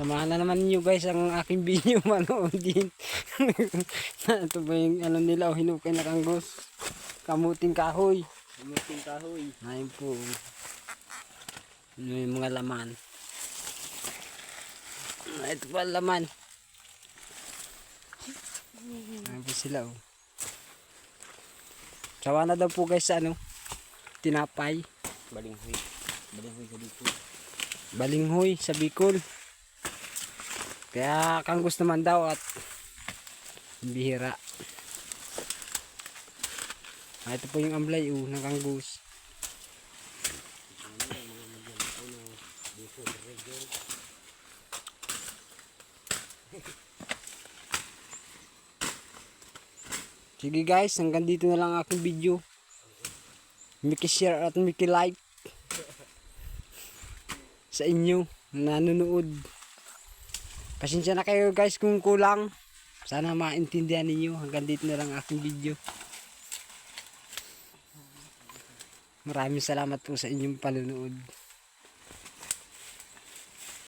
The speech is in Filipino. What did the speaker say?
Samahan na naman niyo guys ang aking video manood din. Ito ba yung ano nila o hinukay na kanggos. Kamuting kahoy. Kamuting kahoy. Ayun po. Ano yung mga laman. Ito pa laman. Ayun po sila oh. Sawa na daw po guys sa ano. Tinapay. Balinghoy. Balinghoy sa Bicol. Balinghoy sa Bicol. Kaya kanggos naman daw at bihira. Ito po yung amlay ng kanggos. Sige guys, hanggang dito na lang aking video. Miki-share at miki-like sa inyo na nanonood. Pasensya na kayo guys kung kulang. Sana maintindihan ninyo. Hanggang dito na lang aking video. Maraming salamat po sa inyong panonood.